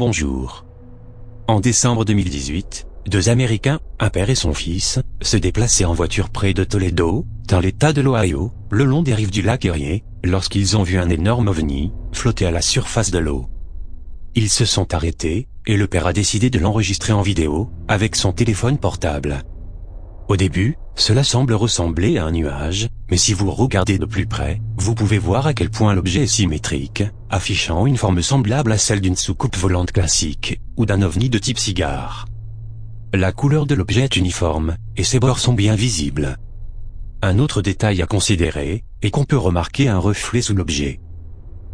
Bonjour. En décembre 2018, deux Américains, un père et son fils, se déplaçaient en voiture près de Toledo, dans l'État de l'Ohio, le long des rives du lac Erie, lorsqu'ils ont vu un énorme ovni flotter à la surface de l'eau. Ils se sont arrêtés, et le père a décidé de l'enregistrer en vidéo, avec son téléphone portable. Au début, cela semble ressembler à un nuage, mais si vous regardez de plus près, vous pouvez voir à quel point l'objet est symétrique, affichant une forme semblable à celle d'une soucoupe volante classique, ou d'un ovni de type cigare. La couleur de l'objet est uniforme, et ses bords sont bien visibles. Un autre détail à considérer, est qu'on peut remarquer un reflet sous l'objet.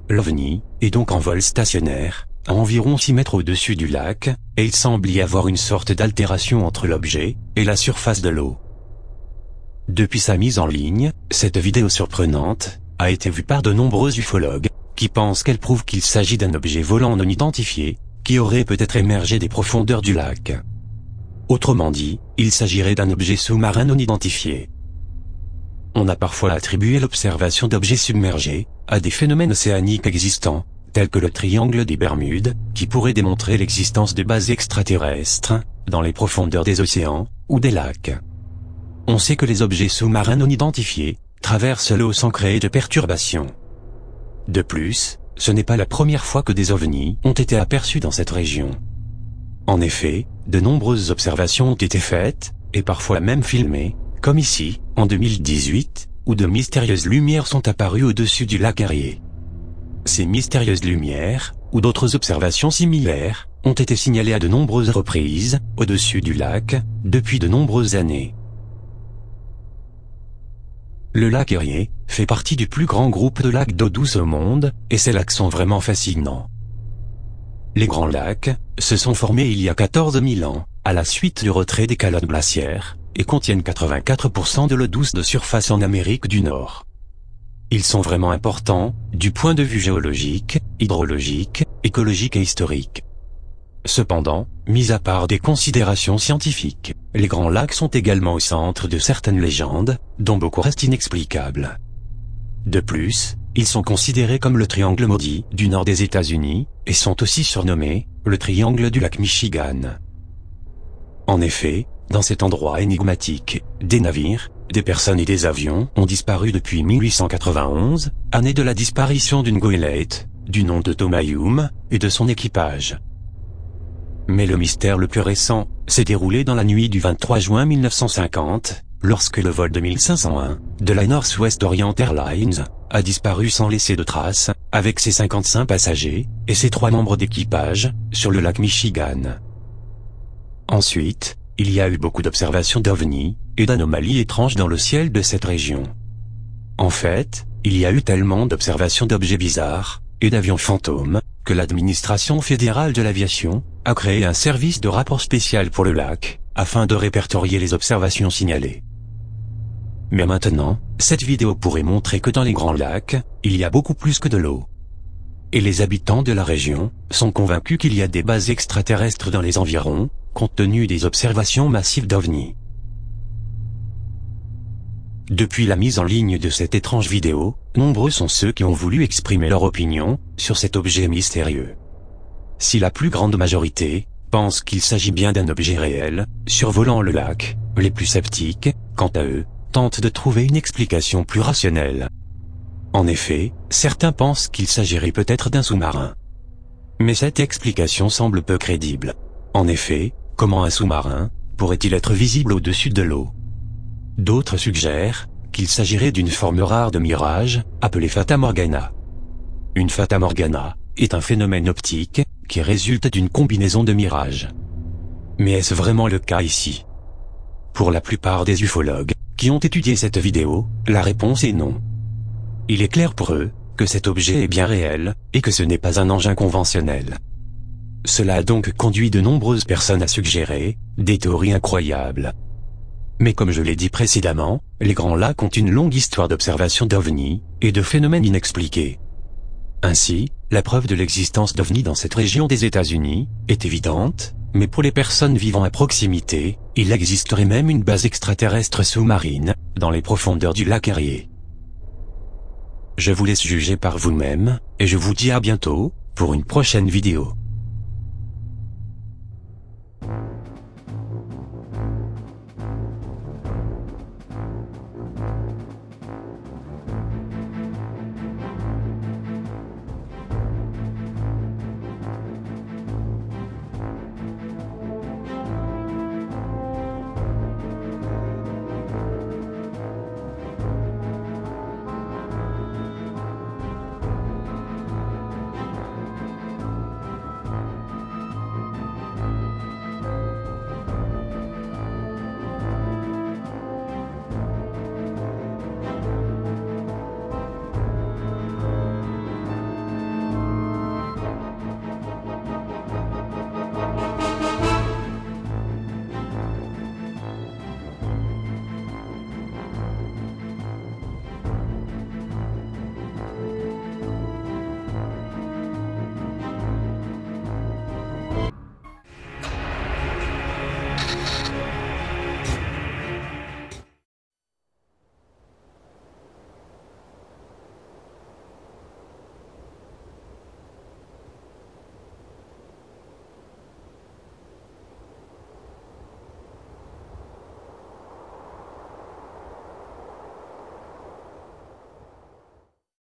L'ovni est donc en vol stationnaire, à environ 6 mètres au-dessus du lac, et il semble y avoir une sorte d'altération entre l'objet et la surface de l'eau. Depuis sa mise en ligne, cette vidéo surprenante a été vue par de nombreux ufologues, qui pensent qu'elle prouve qu'il s'agit d'un objet volant non identifié, qui aurait peut-être émergé des profondeurs du lac. Autrement dit, il s'agirait d'un objet sous-marin non identifié. On a parfois attribué l'observation d'objets submergés à des phénomènes océaniques existants, tels que le triangle des Bermudes, qui pourrait démontrer l'existence de bases extraterrestres, dans les profondeurs des océans, ou des lacs. On sait que les objets sous-marins non identifiés traversent l'eau sans créer de perturbations. De plus, ce n'est pas la première fois que des ovnis ont été aperçus dans cette région. En effet, de nombreuses observations ont été faites, et parfois même filmées, comme ici, en 2018, où de mystérieuses lumières sont apparues au-dessus du lac Erie. Ces mystérieuses lumières, ou d'autres observations similaires, ont été signalées à de nombreuses reprises, au-dessus du lac, depuis de nombreuses années. Le lac Erie fait partie du plus grand groupe de lacs d'eau douce au monde, et ces lacs sont vraiment fascinants. Les grands lacs se sont formés il y a 14 000 ans, à la suite du retrait des calottes glaciaires, et contiennent 84% de l'eau douce de surface en Amérique du Nord. Ils sont vraiment importants, du point de vue géologique, hydrologique, écologique et historique. Cependant, mis à part des considérations scientifiques, les grands lacs sont également au centre de certaines légendes, dont beaucoup restent inexplicables. De plus, ils sont considérés comme le triangle maudit du nord des États-Unis, et sont aussi surnommés le triangle du lac Michigan. En effet, dans cet endroit énigmatique, des navires, des personnes et des avions ont disparu depuis 1891, année de la disparition d'une goélette, du nom de Thomas Hume, et de son équipage. Mais le mystère le plus récent s'est déroulé dans la nuit du 23 juin 1950, lorsque le vol 2501 de la Northwest Orient Airlines a disparu sans laisser de traces, avec ses 55 passagers et ses 3 membres d'équipage, sur le lac Michigan. Ensuite, il y a eu beaucoup d'observations d'ovnis et d'anomalies étranges dans le ciel de cette région. En fait, il y a eu tellement d'observations d'objets bizarres et d'avions fantômes que l'administration fédérale de l'aviation a créé un service de rapport spécial pour le lac, afin de répertorier les observations signalées. Mais maintenant, cette vidéo pourrait montrer que dans les grands lacs, il y a beaucoup plus que de l'eau. Et les habitants de la région sont convaincus qu'il y a des bases extraterrestres dans les environs, compte tenu des observations massives d'ovnis. Depuis la mise en ligne de cette étrange vidéo, nombreux sont ceux qui ont voulu exprimer leur opinion sur cet objet mystérieux. Si la plus grande majorité pense qu'il s'agit bien d'un objet réel, survolant le lac, les plus sceptiques, quant à eux, tentent de trouver une explication plus rationnelle. En effet, certains pensent qu'il s'agirait peut-être d'un sous-marin. Mais cette explication semble peu crédible. En effet, comment un sous-marin pourrait-il être visible au-dessus de l'eau? D'autres suggèrent qu'il s'agirait d'une forme rare de mirage, appelée Fata Morgana. Une Fata Morgana est un phénomène optique qui résulte d'une combinaison de mirages. Mais est-ce vraiment le cas ici? Pour la plupart des ufologues qui ont étudié cette vidéo, la réponse est non. Il est clair pour eux que cet objet est bien réel, et que ce n'est pas un engin conventionnel. Cela a donc conduit de nombreuses personnes à suggérer des théories incroyables. Mais comme je l'ai dit précédemment, les grands lacs ont une longue histoire d'observation d'ovnis et de phénomènes inexpliqués. Ainsi, la preuve de l'existence d'ovnis dans cette région des États-Unis est évidente, mais pour les personnes vivant à proximité, il existerait même une base extraterrestre sous-marine dans les profondeurs du lac Erie. Je vous laisse juger par vous-même, et je vous dis à bientôt pour une prochaine vidéo.